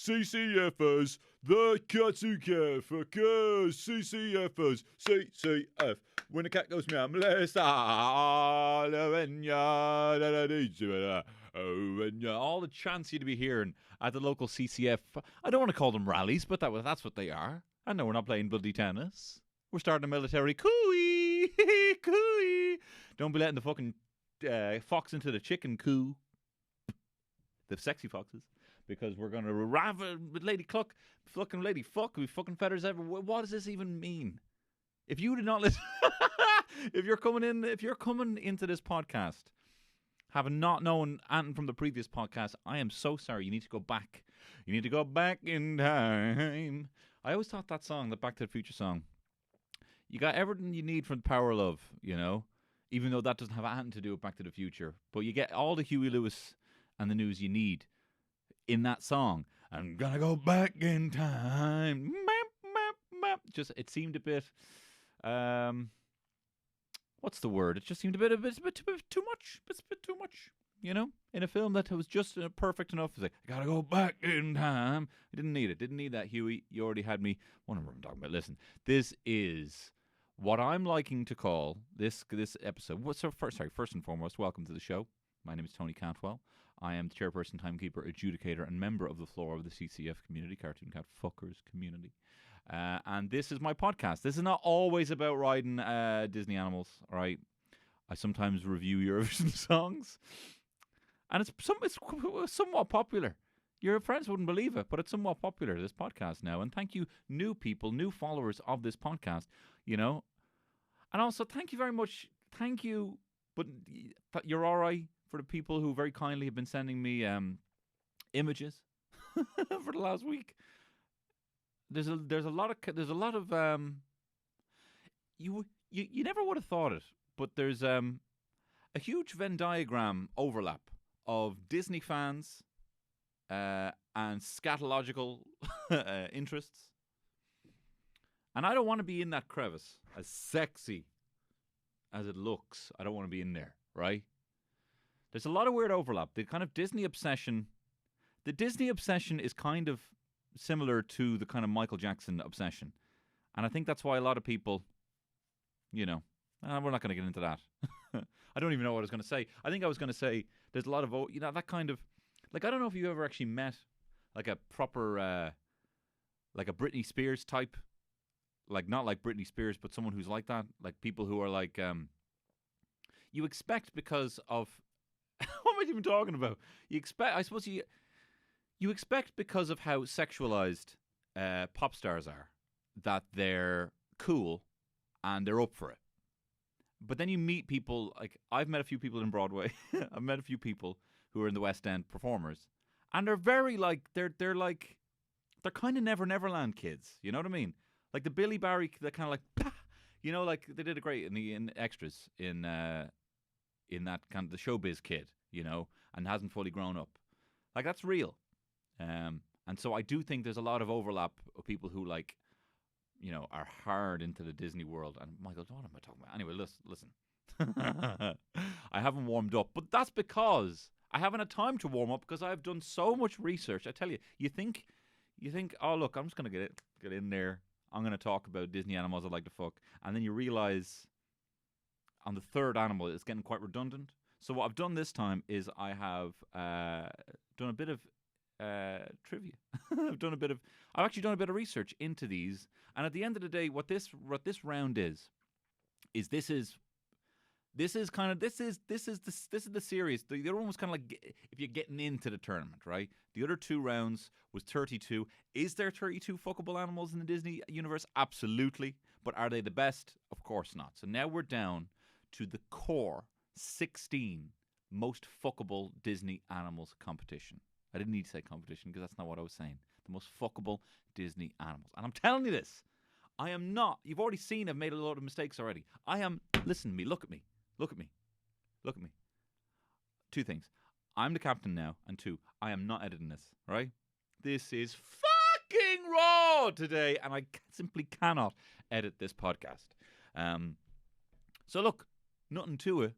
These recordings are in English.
CCFers, the Katsuka for CCFers, CCF. When the cat goes meow, all the chants you'd be hearing at the local CCF. I don't want to call them rallies, but that's what they are. I know we're not playing bloody tennis. We're starting a military cooey, cooey. Don't be letting the fucking fox into the chicken coo. The sexy foxes. Because we're going to ravel with Lady Cluck, fucking Lady Fuck, we fucking feathers everywhere. What does this even mean? If you did not listen, if you're coming into this podcast, having not known anything from the previous podcast, I am so sorry. You need to go back. You need to go back in time. I always thought that song, the Back to the Future song, you got everything you need from the Power of Love, you know, even though that doesn't have anything to do with Back to the Future. But you get all the Huey Lewis and the news you need in that song. I'm gonna go back in time. Just, it seemed a bit, what's the word? It just seemed a bit too much. It's a bit too much, you know? In a film that was just perfect enough. It's like, I gotta go back in time. I didn't need it. Didn't need that, Huey. You already had me. What am I talking about? Listen, this is what I'm liking to call this episode. First and foremost, welcome to the show. My name is Tony Cantwell. I am the chairperson, timekeeper, adjudicator, and member of the floor of the CCF community, Cartoon Cat Fuckers community. And this is my podcast. This is not always about riding Disney animals, all right? I sometimes review Eurovision songs. And it's somewhat popular. Your friends wouldn't believe it, but it's somewhat popular, this podcast now. And thank you, new people, new followers of this podcast, you know. And also, thank you very much. Thank you, but you're all right. For the people who very kindly have been sending me images for the last week, there's a lot of you never would have thought it, but there's a huge Venn diagram overlap of Disney fans and scatological interests, and I don't want to be in that crevice. As sexy as it looks, I don't want to be in there, right? There's a lot of weird overlap. The kind of Disney obsession is kind of similar to the kind of Michael Jackson obsession. And I think that's why a lot of people, you know, we're not going to get into that. I don't even know what I was going to say. I think I was going to say there's a lot of, you know, that kind of, like, I don't know if you ever actually met like a proper, like a Britney Spears type, like not like Britney Spears, but someone who's like that, like people who are like, you expect because of, what am I even talking about? You expect because of how sexualized pop stars are that they're cool and they're up for it. But then you meet people, like I've met a few people in Broadway. I've met a few people who are in the West End performers, and they're very like they're kind of Neverland kids. You know what I mean? Like the Billy Barry, they're kind of like, you know, like they did a great in extras in that kind of the showbiz kid, you know, and hasn't fully grown up. Like that's real. And so I do think there's a lot of overlap of people who like, you know, are hard into the Disney world. And Michael, what am I talking about? Anyway, listen. I haven't warmed up, but that's because I haven't had time to warm up because I've done so much research. I tell you, you think, oh look, I'm just gonna get in there. I'm gonna talk about Disney animals I like to fuck, and then you realize on the third animal it's getting quite redundant. So what I've done this time is I have done a bit of trivia. I've actually done a bit of research into these, and at the end of the day, what this round is this is the series. The other one was kind of like if you're getting into the tournament, right? The other two rounds was 32. Is there 32 fuckable animals in the Disney universe? Absolutely. But are they the best? Of course not. So now we're down to the core 16 most fuckable Disney animals competition. I didn't need to say competition because that's not what I was saying. The most fuckable Disney animals. And I'm telling you this, I am not, you've already seen I've made a lot of mistakes already. Listen to me, look at me. Two things. I'm the captain now, and two, I am not editing this, right? This is fucking raw today, and I simply cannot edit this podcast. So look, nothing to it,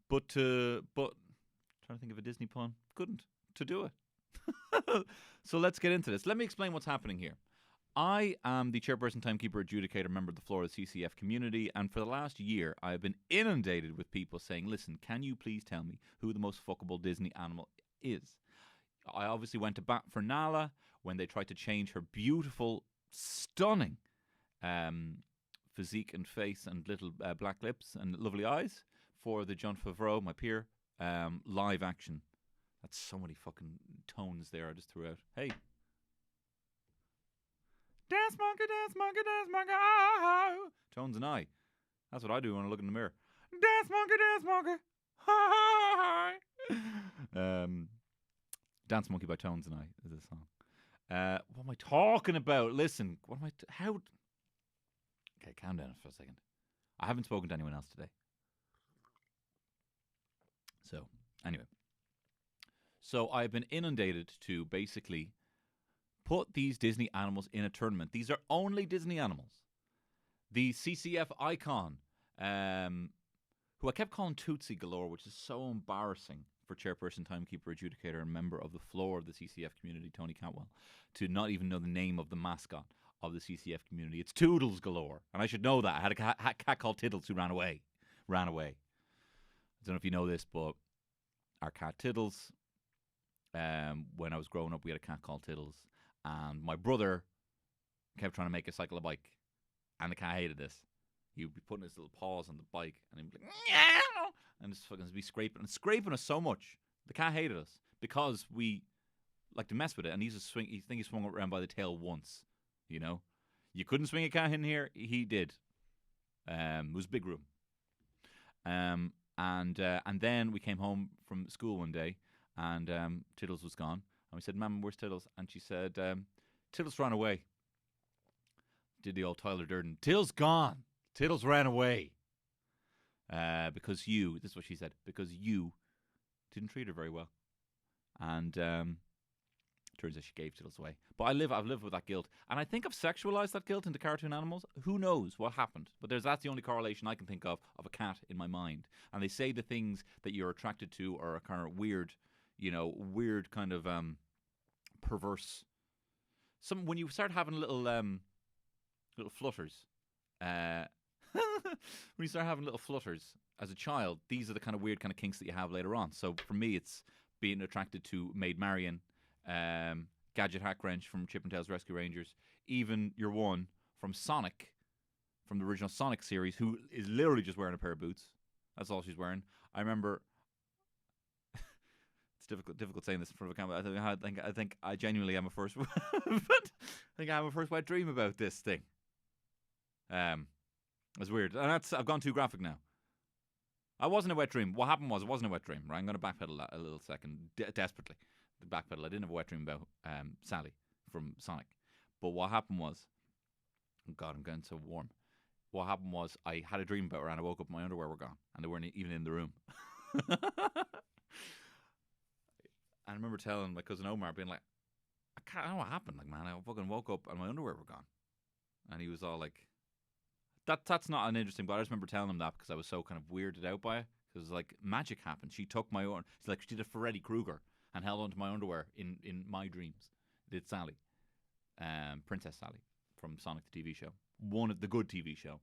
but trying to think of a Disney pun, couldn't to do it. So let's get into this. Let me explain what's happening here. I am the chairperson, timekeeper, adjudicator, member of the floor of the CCF community, and for the last year, I have been inundated with people saying, listen, can you please tell me who the most fuckable Disney animal is? I obviously went to bat for Nala when they tried to change her beautiful, stunning physique and face and little black lips and lovely eyes for the Jon Favreau, my peer, live action. That's so many fucking tones there I just threw out. Hey. Dance monkey, dance monkey, dance monkey, oh. Tones and I. That's what I do when I look in the mirror. Dance monkey, hi. Dance Monkey by Tones and I is a song. What am I talking about? Listen, what am I... how... Okay, calm down for a second. I haven't spoken to anyone else today. So, anyway. So, I've been inundated to basically put these Disney animals in a tournament. These are only Disney animals. The CCF icon, who I kept calling Tootsie Galore, which is so embarrassing for chairperson, timekeeper, adjudicator, and member of the floor of the CCF community, Tony Cantwell, to not even know the name of the mascot of the CCF community. It's Toodles Galore. And I should know that. I had a cat called Tiddles who ran away. I don't know if you know this, but our cat Tiddles, when I was growing up, we had a cat called Tiddles. And my brother kept trying to make us cycle a bike. And the cat hated this. He would be putting his little paws on the bike. And he'd be like, meow! And just fucking be scraping us so much. The cat hated us because we like to mess with it. And he swung it around by the tail once. You know, you couldn't swing a cat in here. He did. It was a big room. And then we came home from school one day, and Tiddles was gone. And we said, "Mum, where's Tiddles?" And she said, "Tiddles ran away." Did the old Tyler Durden? Tiddles gone. Tiddles ran away. Because you. This is what she said. Because you didn't treat her very well. And turns out she gave Tiddles away. But I've lived with that guilt. And I think I've sexualized that guilt into cartoon animals. Who knows what happened? But that's the only correlation I can think of a cat in my mind. And they say the things that you're attracted to are a kind of weird kind of perverse. When you start having little flutters, when you start having little flutters as a child, these are the kind of weird kind of kinks that you have later on. So for me, it's being attracted to Maid Marion, Gadget Hack Wrench from Chip and Dale's Rescue Rangers, even your one from Sonic, from the original Sonic series, who is literally just wearing a pair of boots. That's all she's wearing. I remember. It's difficult saying this in front of a camera. I think I genuinely have a first. But I think I have a first wet dream about this thing. It's weird, and I've gone too graphic now. I wasn't a wet dream. What happened was it wasn't a wet dream. Right, I'm going to backpedal a little second, desperately. The backpedal. I didn't have a wet dream about Sally from Sonic, but what happened was, oh God, I'm getting so warm. What happened was I had a dream about her, and I woke up, my underwear were gone, and they weren't even in the room. I remember telling my cousin Omar, being like, I don't know what happened. Like, man, I fucking woke up and my underwear were gone. And he was all like, that's not an interesting, but I just remember telling him that because I was so kind of weirded out by it. Because like magic happened. She took my own. It's like she did a Freddy Krueger and held onto my underwear in my dreams. Did Sally, Princess Sally from Sonic the TV show, one of the good TV show.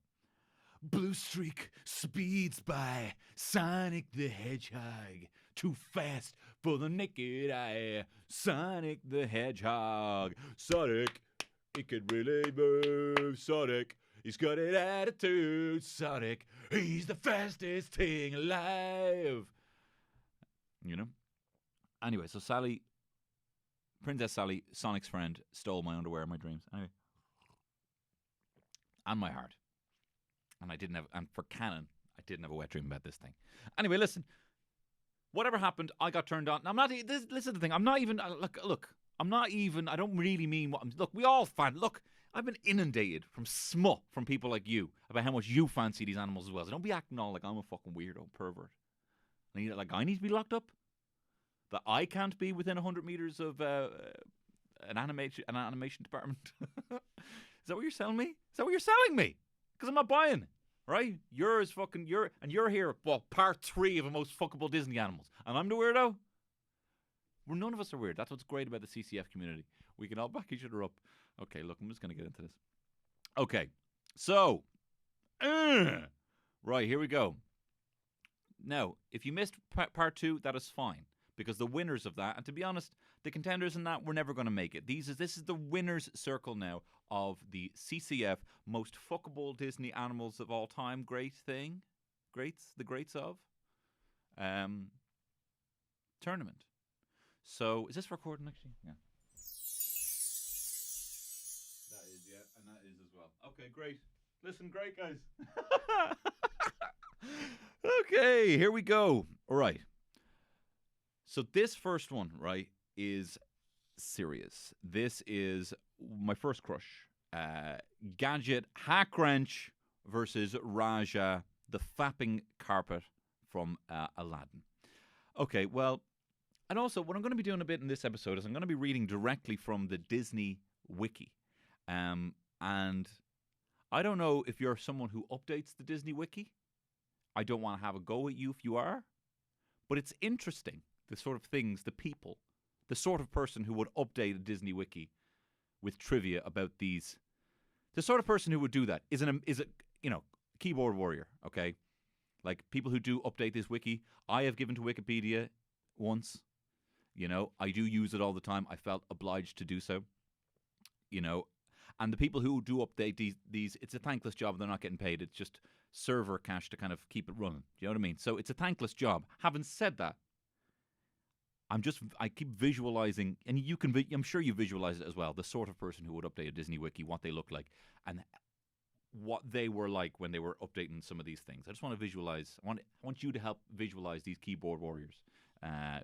Blue streak speeds by, Sonic the Hedgehog, too fast for the naked eye. Sonic the Hedgehog, Sonic, he can really move. Sonic, he's got an attitude. Sonic, he's the fastest thing alive. You know? Anyway, so Sally, Princess Sally, Sonic's friend, stole my underwear in my dreams. Anyway. And my heart. And for canon, I didn't have a wet dream about this thing. Anyway, listen. Whatever happened, I got turned on. Listen to the thing. I'm not even, look, I'm not even, I don't really mean look, we all look, I've been inundated from smut from people like you about how much you fancy these animals as well. So don't be acting all like I'm a fucking weirdo pervert. I need to be locked up? That I can't be within 100 meters of an animation department? Is that what you're selling me? Is that what you're selling me? Because I'm not buying, right? You're here, part 3 of the most fuckable Disney animals. And I'm the weirdo? None of us are weird. That's what's great about the CCF community. We can all back each other up. Okay, look, I'm just going to get into this. Okay, so, right, here we go. Now, if you missed part 2, that is fine. Because the winners of that, and to be honest, the contenders in that, we're never going to make it. This is the winner's circle now of the CCF most fuckable Disney animals of all time. Greats, the greats of tournament. So, is this recording actually? Yeah. That is, yeah, and that is as well. Okay, great. Listen, great, guys. Okay, here we go. All right. So this first one, right, is serious. This is my first crush. Gadget Hackwrench versus Raja, the fapping carpet from Aladdin. Okay, well, and also what I'm going to be doing a bit in this episode is I'm going to be reading directly from the Disney Wiki. And I don't know if you're someone who updates the Disney Wiki. I don't want to have a go at you if you are. But it's interesting, the sort of things, the people, the sort of person who would update a Disney Wiki with trivia about these. The sort of person who would do that is a keyboard warrior, okay? Like, people who do update this wiki, I have given to Wikipedia once. I do use it all the time. I felt obliged to do so. And the people who do update these, it's a thankless job. They're not getting paid. It's just server cash to kind of keep it running. Do you know what I mean? So it's a thankless job. Having said that, I keep visualizing, and I'm sure you visualize it as well, the sort of person who would update a Disney Wiki, what they look like, and what they were like when they were updating some of these things. I just want to visualize. I want you to help visualize these keyboard warriors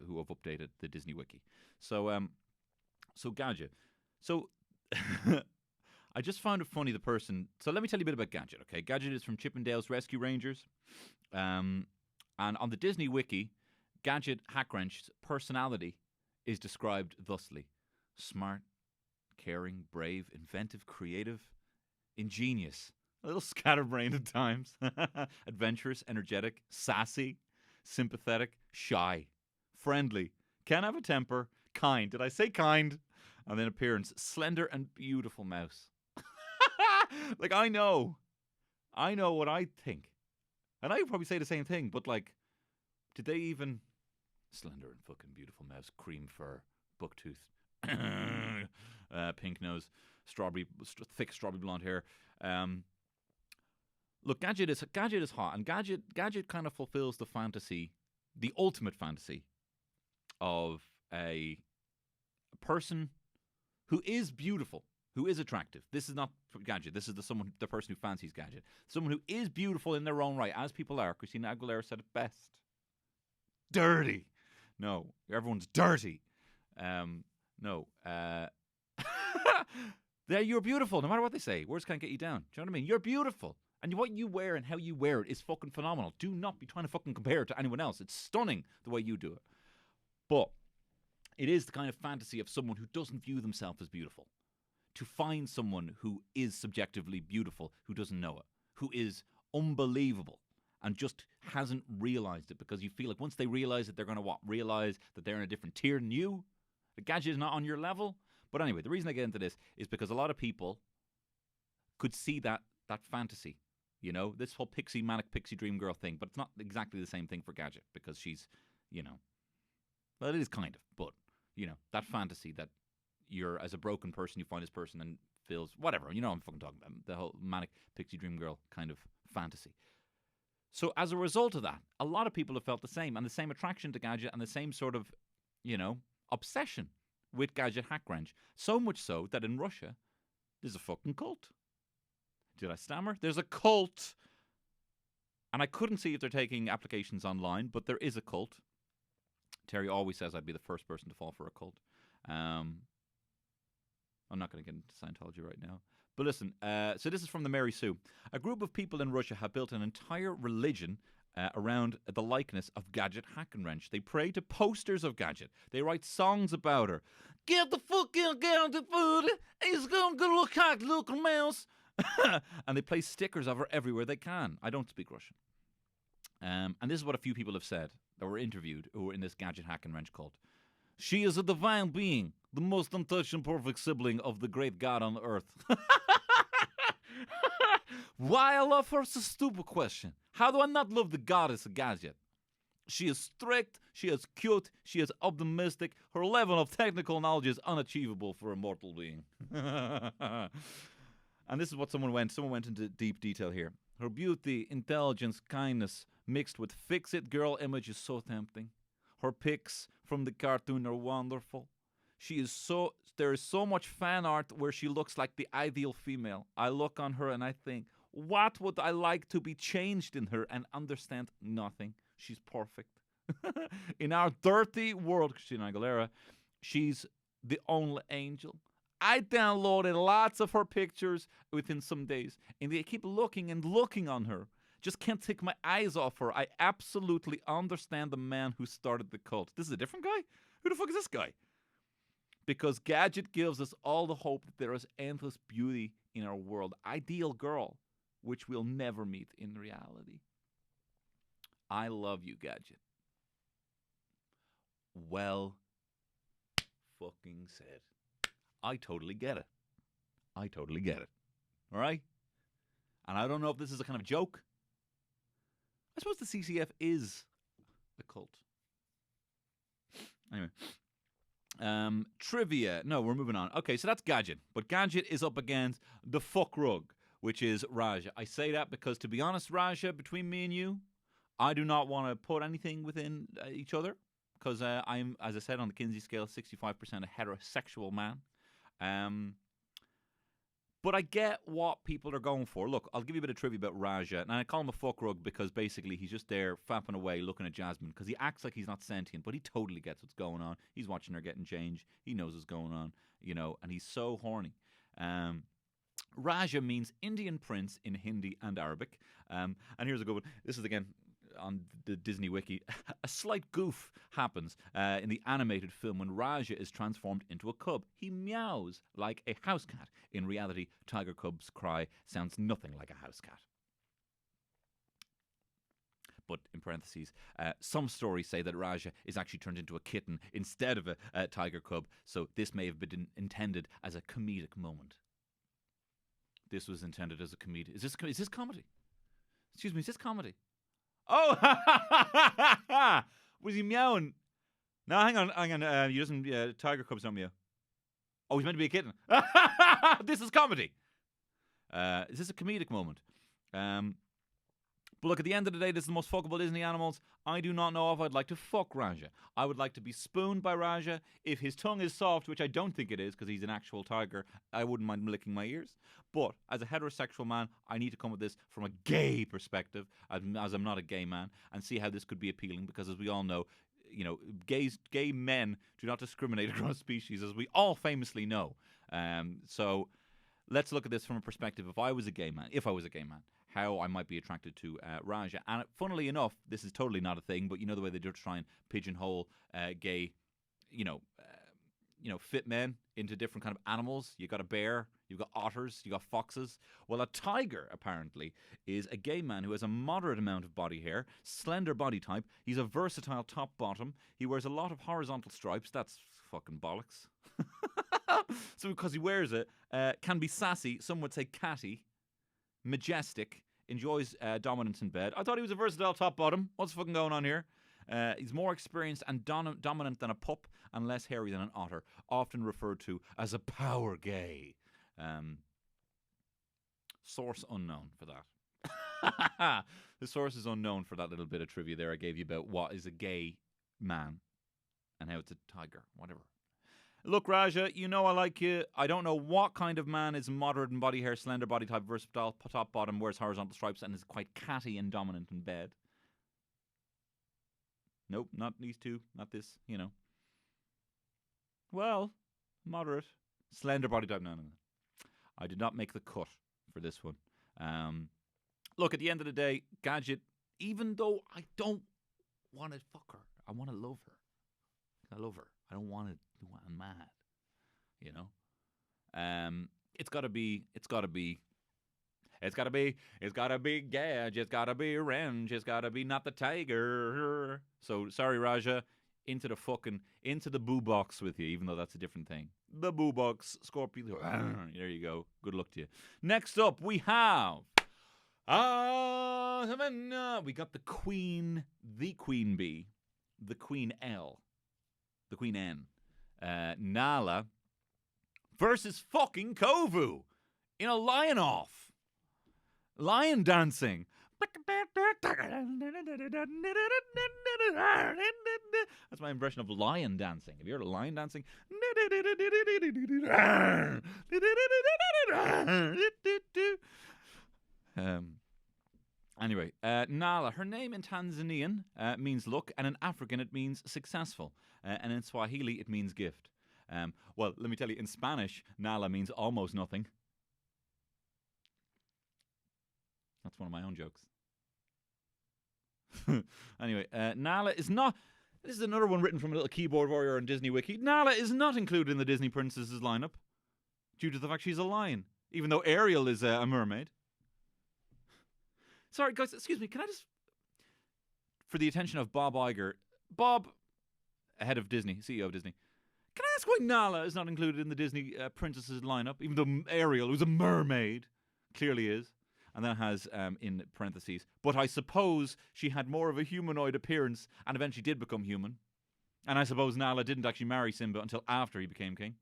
who have updated the Disney Wiki. So Gadget. So I just found it funny, the person. So let me tell you a bit about Gadget, okay? Gadget is from Chippendale's Rescue Rangers. And on the Disney Wiki, Gadget Hackwrench's personality is described thusly: smart, caring, brave, inventive, creative, ingenious, a little scatterbrained at times, adventurous, energetic, sassy, sympathetic, shy, friendly, can have a temper, kind. Did I say kind? And then appearance: slender and beautiful mouse. Like, I know what I think. And I would probably say the same thing, but like, did they even... Slender and fucking beautiful mouse, cream fur, bucktooth, pink nose, thick strawberry blonde hair. Look, Gadget is hot, and Gadget kind of fulfills the fantasy, the ultimate fantasy, of a person who is beautiful, who is attractive. This is not Gadget. This is the person who fancies Gadget. Someone who is beautiful in their own right, as people are. Christina Aguilera said it best. Dirty. No, everyone's dirty. No. You're beautiful, no matter what they say. Words can't get you down. Do you know what I mean? You're beautiful. And what you wear and how you wear it is fucking phenomenal. Do not be trying to fucking compare it to anyone else. It's stunning the way you do it. But it is the kind of fantasy of someone who doesn't view themselves as beautiful. To find someone who is subjectively beautiful, who doesn't know it, who is unbelievable, and just hasn't realized it, because you feel like once they realize it, they're going to realize that they're in a different tier than you. The Gadget is not on your level. But anyway, the reason I get into this is because a lot of people could see that fantasy, this whole manic pixie dream girl thing. But it's not exactly the same thing for Gadget, because she's, well, it is kind of, but, that fantasy that you're, as a broken person, you find this person and feels whatever. I'm fucking talking about the whole manic pixie dream girl kind of fantasy. So as a result of that, a lot of people have felt the same, and the same attraction to Gadget, and the same sort of, obsession with Gadget Hackwrench. So much so that in Russia, there's a fucking cult. Did I stammer? There's a cult. And I couldn't see if they're taking applications online, but there is a cult. Terry always says I'd be the first person to fall for a cult. I'm not going to get into Scientology right now. But listen, so this is from the Mary Sue. A group of people in Russia have built an entire religion around the likeness of Gadget Hackwrench. They pray to posters of Gadget. They write songs about her. Get the fuck out, get the food. He's going to look like little mouse. And they place stickers of her everywhere they can. I don't speak Russian. And this is what a few people have said that were interviewed who were in this Gadget Hackwrench cult. She is a divine being, the most untouched and perfect sibling of the great God on earth. Why I love her is a stupid question. How do I not love the goddess Gadget? She is strict, she is cute, she is optimistic. Her level of technical knowledge is unachievable for a mortal being. And this is what someone went into deep detail here. Her beauty, intelligence, kindness, mixed with fix-it girl image is so tempting. Her pics from the cartoon are wonderful. There is so much fan art where she looks like the ideal female. I look on her and I think, what would I like to be changed in her, and understand nothing. She's perfect. In our dirty world, Christina Aguilera, she's the only angel. I downloaded lots of her pictures within some days, and I keep looking and looking on her. Just can't take my eyes off her. I absolutely understand the man who started the cult. This is a different guy? Who the fuck is this guy? Because Gadget gives us all the hope that there is endless beauty in our world. Ideal girl, which we'll never meet in reality. I love you, Gadget. Well fucking said. I totally get it. I totally get it. All right? And I don't know if this is a kind of joke. I suppose the CCF is a cult. Anyway. Trivia. No, we're moving on. Okay, so that's Gadget. But Gadget is up against the fuck rug, which is Raja. I say that because, to be honest, Raja, between me and you, I do not want to put anything within each other. Because I'm, as I said, on the Kinsey scale, 65% a heterosexual man. But I get what people are going for. Look, I'll give you a bit of trivia about Raja. And I call him a fuck rug because basically he's just there fapping away looking at Jasmine because he acts like he's not sentient, but he totally gets what's going on. He's watching her getting changed. He knows what's going on, and he's so horny. Raja means Indian prince in Hindi and Arabic. And here's a good one. This is, again, on the Disney Wiki. A slight goof happens in the animated film when Raja is transformed into a cub. He meows like a house cat. In reality, tiger cubs' cry sounds nothing like a house cat. But in parentheses, some stories say that Raja is actually turned into a kitten instead of a tiger cub, so this may have been intended as a comedic moment. This was intended as a comedic... Is this comedy? Excuse me, is this comedy? Oh! Was he meowing? No, hang on. He doesn't... tiger cubs don't meow. Oh, he's meant to be a kitten. This is comedy. Is this a comedic moment? But look, at the end of the day, this is the most fuckable Disney animals. I do not know if I'd like to fuck Raja. I would like to be spooned by Raja. If his tongue is soft, which I don't think it is because he's an actual tiger, I wouldn't mind licking my ears. But as a heterosexual man, I need to come at this from a gay perspective, as I'm not a gay man, and see how this could be appealing because, as we all know, gay men do not discriminate across species, as we all famously know. So let's look at this from a perspective if I was a gay man, how I might be attracted to Raja. And funnily enough, this is totally not a thing, but you know the way they do try and pigeonhole gay, fit men into different kind of animals. You got a bear, you've got otters, you got foxes. Well, a tiger, apparently, is a gay man who has a moderate amount of body hair, slender body type. He's a versatile top-bottom. He wears a lot of horizontal stripes. That's fucking bollocks. So because he wears it, can be sassy, some would say catty, majestic, enjoys dominance in bed. I thought he was a versatile top-bottom. What's fucking going on here? He's more experienced and dominant than a pup and less hairy than an otter, often referred to as a power gay. Source unknown for that. The source is unknown for that little bit of trivia there I gave you about what is a gay man and how it's a tiger, whatever. Look, Raja, you know I like you. I don't know what kind of man is moderate in body hair, slender body type, versatile, top, bottom, wears horizontal stripes, and is quite catty and dominant in bed. Nope, not these two, not this, Well, moderate. Slender body type, no. I did not make the cut for this one. Look, at the end of the day, Gadget, even though I don't want to fuck her, I want to love her. I love her. I don't want to do what I'm mad, It's gotta be Gadget, it's gotta be Wrench, it's gotta be not the tiger. So sorry, Raja, into the boo box with you, even though that's a different thing. The boo box, Scorpio. There you go. Good luck to you. Next up, we have we got the Queen Bee, the Queen L, the Queen N, Nala versus fucking Kovu in a lion-off. Lion dancing. That's my impression of lion dancing. Have you heard of lion dancing? Anyway, Nala, her name in Tanzanian means look, and in African it means successful. And in Swahili it means gift. Well, let me tell you, in Spanish, Nala means almost nothing. That's one of my own jokes. Anyway, Nala is not... This is another one written from a little keyboard warrior on Disney Wiki. Nala is not included in the Disney princesses lineup due to the fact she's a lion, even though Ariel is a mermaid. Sorry, guys, excuse me, can I just... For the attention of Bob Iger... Bob, head of Disney, CEO of Disney, can I ask why Nala is not included in the Disney princesses lineup, even though Ariel, who's a mermaid, clearly is? And then it has, in parentheses, but I suppose she had more of a humanoid appearance and eventually did become human. And I suppose Nala didn't actually marry Simba until after he became king.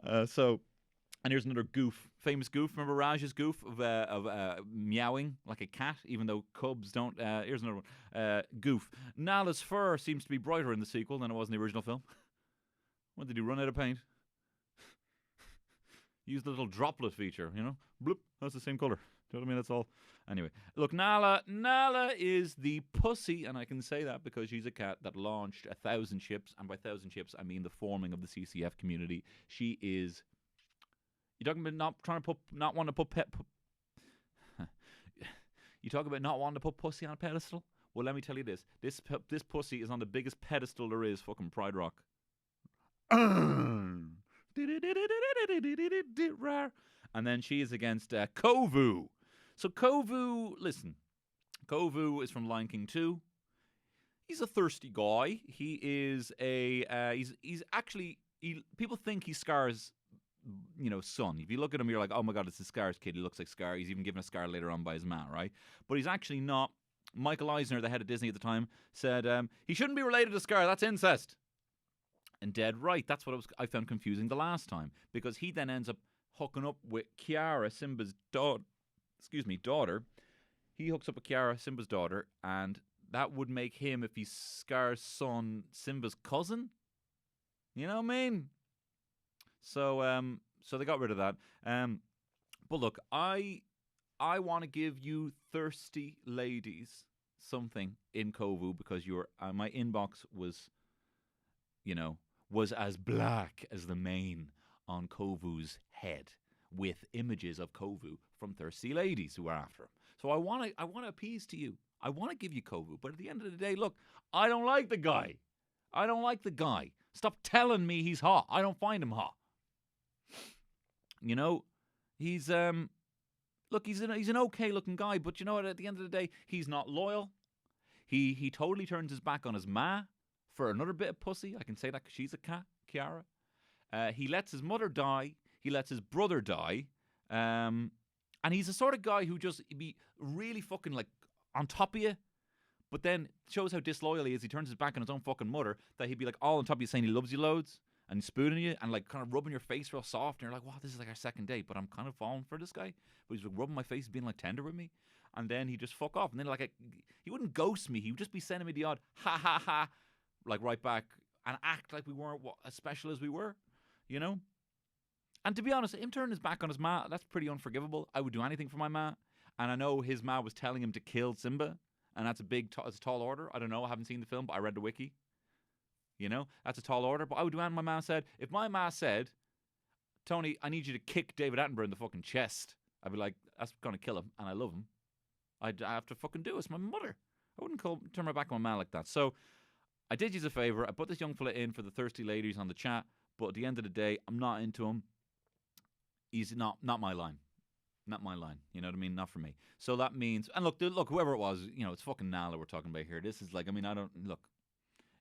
And here's another goof. Famous goof. Remember Raj's goof of meowing like a cat, even though cubs don't? Here's another one. Goof. Nala's fur seems to be brighter in the sequel than it was in the original film. When did he run out of paint? Use the little droplet feature, you know? Bloop, that's the same colour. Do you know what I mean? That's all. Anyway, look, Nala is the pussy, and I can say that because she's a cat that launched 1,000 ships, and by 1,000 ships, I mean the forming of the CCF community. She is... You talking about not wanting to put You talk about not wanting to put pussy on a pedestal? Well, let me tell you this. This pussy is on the biggest pedestal there is, fucking Pride Rock. And then she is against Kovu. So Kovu, listen, Kovu is from Lion King 2. He's a thirsty guy. He is he's actually, people think he's Scar's, son. If you look at him, you're like, oh my God, it's Scar's kid. He looks like Scar. He's even given a Scar later on by his ma, right? But he's actually not. Michael Eisner, the head of Disney at the time, said he shouldn't be related to Scar. That's incest. And dead right. That's what I found confusing the last time, because he then ends up hooking up with Kiara, Simba's daughter. He hooks up with Kiara, Simba's daughter, and that would make him, if he's Scar's son, Simba's cousin. You know what I mean? So they got rid of that. But look, I want to give you thirsty ladies something in Kovu, because my inbox was, was as black as the mane on Kovu's head, with images of Kovu from thirsty ladies who are after him. So I want to appease to you. I want to give you Kovu, but at the end of the day, look, I don't like the guy. Stop telling me he's hot. I don't find him hot. He's look, he's an okay looking guy, but you know what? At the end of the day, he's not loyal. He totally turns his back on his ma for another bit of pussy. I can say that because she's a cat, Kiara. He lets his mother die. He lets his brother die. And he's the sort of guy who just be really fucking like on top of you, but then shows how disloyal he is. He turns his back on his own fucking mother, that he'd be like all on top of you saying he loves you loads and spooning you and like kind of rubbing your face real soft. And you're like, wow, this is like our second date, but I'm kind of falling for this guy. But he's like rubbing my face, being like tender with me. And then he just fuck off. And then he wouldn't ghost me. He would just be sending me the odd ha ha ha, like right back, and act like we weren't as special as we were, And to be honest, him turning his back on his ma, that's pretty unforgivable. I would do anything for my ma. And I know his ma was telling him to kill Simba, and that's a tall order. I don't know. I haven't seen the film, but I read the wiki. That's a tall order. But I would do anything my ma said. If my ma said, Tony, I need you to kick David Attenborough in the fucking chest, I'd be like, that's going to kill him, and I love him. I have to fucking do it. It's my mother. I wouldn't turn my back on my ma like that. So I did you a favour. I put this young fella in for the thirsty ladies on the chat, but at the end of the day, I'm not into him. He's not my line. Not my line. You know what I mean? Not for me. So that means, and look, whoever it was, it's fucking Nala we're talking about here. This is like, I mean, I don't look.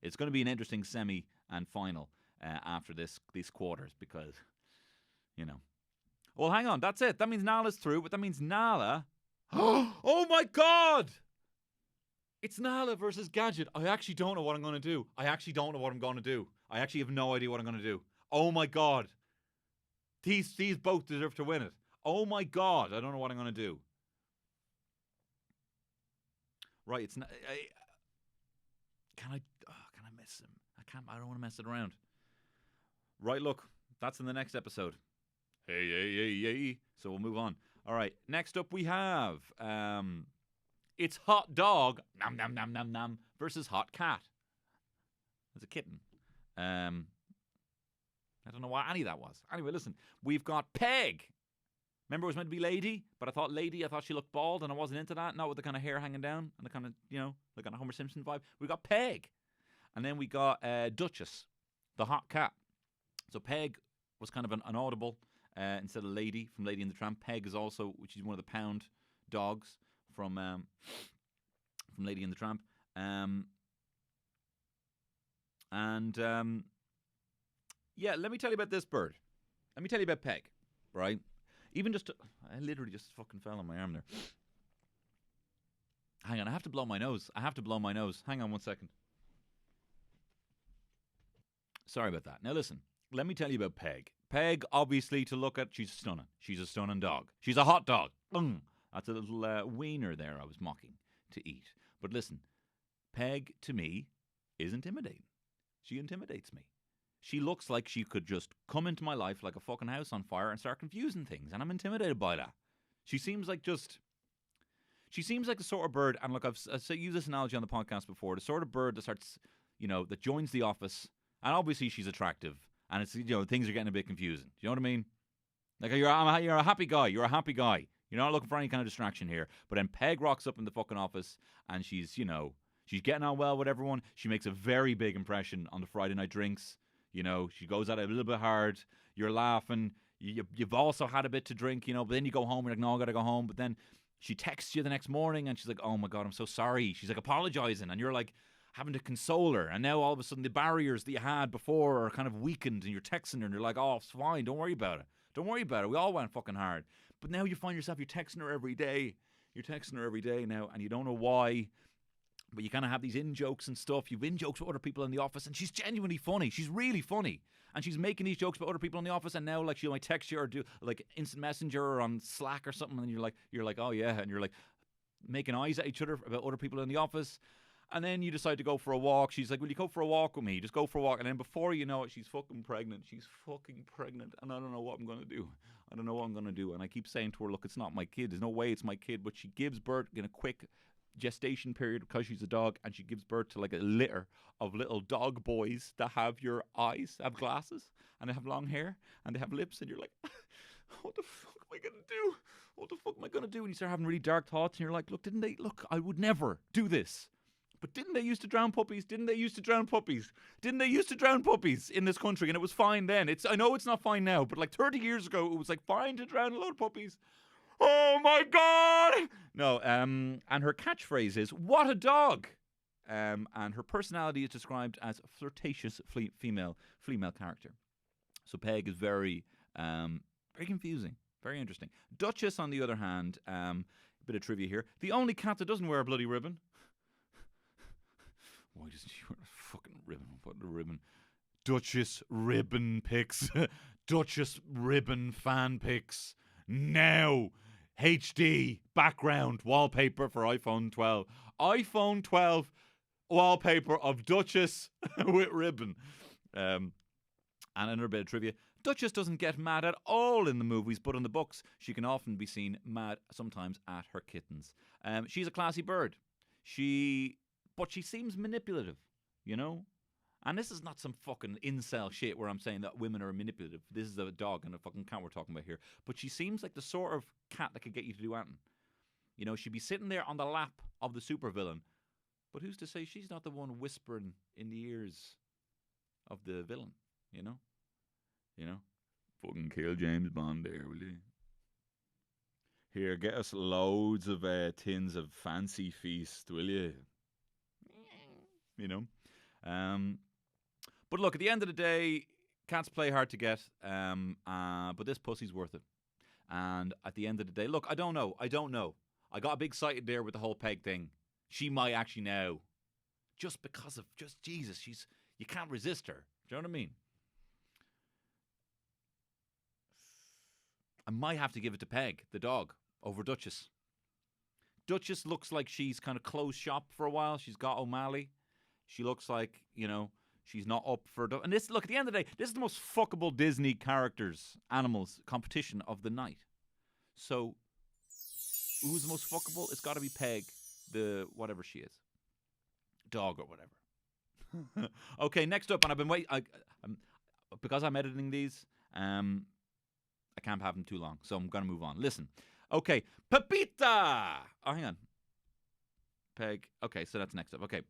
It's going to be an interesting semi and final after these quarters because, you know. Well, hang on. That's it. That means Nala's through, but that means Nala. Oh my God! It's Nala versus Gadget. I actually don't know what I'm going to do. I actually have no idea what I'm going to do. Oh my God. These both deserve to win it. Oh my God. I don't know what I'm going to do. Right, it's not. Can I miss him? I can't. I don't want to mess it around. Right, look. That's in the next episode. Hey. So we'll move on. All right. Next up we have it's Hot Dog nom nom nom nom nom versus Hot Cat. It's a kitten. I don't know what any of that was. Anyway, listen. We've got Peg. Remember it was meant to be Lady, but I thought she looked bald and I wasn't into that. Not with the kind of hair hanging down and the kind of, the kind of Homer Simpson vibe. We got Peg. And then we got Duchess, the hot cat. So Peg was kind of an audible instead of Lady from Lady and the Tramp. Peg is also, which is one of the pound dogs from Lady and the Tramp. Yeah, let me tell you about this bird. Let me tell you about Peg, right? I literally just fucking fell on my arm there. Hang on, I have to blow my nose. Hang on 1 second. Sorry about that. Now listen, let me tell you about Peg. Peg, obviously, to look at, she's stunning. She's a stunning dog. She's a hot dog. That's a little wiener there I was mocking to eat. But listen, Peg, to me, is intimidating. She intimidates me. She looks like she could just come into my life like a fucking house on fire and start confusing things, and I'm intimidated by that. She seems like the sort of bird, and look, I've used this analogy on the podcast before, the sort of bird that starts, that joins the office, and obviously she's attractive, and it's, things are getting a bit confusing. Do you know what I mean? Like, you're a happy guy. You're a happy guy. You're not looking for any kind of distraction here. But then Peg rocks up in the fucking office, and she's getting on well with everyone. She makes a very big impression on the Friday night drinks. She goes at it a little bit hard. You're laughing. You've also had a bit to drink, but then you go home. You're like, no, I got to go home. But then she texts you the next morning and she's like, oh my God, I'm so sorry. She's like apologizing. And you're like having to console her. And now all of a sudden the barriers that you had before are kind of weakened and you're texting her and you're like, oh, it's fine. Don't worry about it. We all went fucking hard. But now you find yourself, you're texting her every day. Now and you don't know why. But you kind of have these in-jokes and stuff. You've in-jokes with other people in the office, and she's genuinely funny. She's really funny. And she's making these jokes about other people in the office, and now, like, she might text you or do, like, instant messenger or on Slack or something, and you're like, oh, yeah, and you're, like, making eyes at each other about other people in the office. And then you decide to go for a walk. She's like, will you go for a walk with me? Just go for a walk. And then before you know it, she's fucking pregnant. And I don't know what I'm going to do. And I keep saying to her, look, it's not my kid. There's no way it's my kid. But she gives birth in a quick gestation period because she's a dog, and she gives birth to like a litter of little dog boys that have your eyes, have glasses, and they have long hair, and they have lips, and you're like, what the fuck am I gonna do? And you start having really dark thoughts, and you're like, look, I would never do this. But didn't they used to drown puppies? Didn't they used to drown puppies in this country? And it was fine then. I know it's not fine now, but like 30 years ago, it was like fine to drown a load of puppies. Oh my God! No, and her catchphrase is, what a dog! And her personality is described as a flirtatious female character. So Peg is very confusing, very interesting. Duchess, on the other hand, a bit of trivia here, the only cat that doesn't wear a bloody ribbon. Why doesn't she wear a fucking ribbon? What a ribbon. Duchess ribbon pics. Duchess ribbon fan pics. Now. HD background wallpaper for iPhone 12. iPhone 12 wallpaper of Duchess with ribbon. And another bit of trivia. Duchess doesn't get mad at all in the movies, but in the books, she can often be seen mad sometimes at her kittens. She's a classy bird. But she seems manipulative, And this is not some fucking incel shit where I'm saying that women are manipulative. This is a dog and a fucking cat we're talking about here. But she seems like the sort of cat that could get you to do anything. She'd be sitting there on the lap of the supervillain. But who's to say she's not the one whispering in the ears of the villain, Fucking kill James Bond there, will you? Here, get us loads of tins of fancy feast, will you? You know? But look, at the end of the day, cats play hard to get, but this pussy's worth it. And at the end of the day, look, I don't know. I got a big excited there with the whole peg thing. She might actually now. Just because of, Jesus, you can't resist her. Do you know what I mean? I might have to give it to Peg, the dog, over Duchess. Duchess looks like she's kind of closed shop for a while. She's got O'Malley. She looks like, she's not up for... And this, look, at the end of the day, this is the most fuckable Disney characters, animals, competition of the night. So, who's the most fuckable? It's got to be Peg, the whatever she is. Dog or whatever. Okay, next up, and I've been waiting... because I'm editing these, I can't have them too long, so I'm going to move on. Listen. Okay, Pepita! Oh, hang on. Peg. Okay, so that's next up. Okay.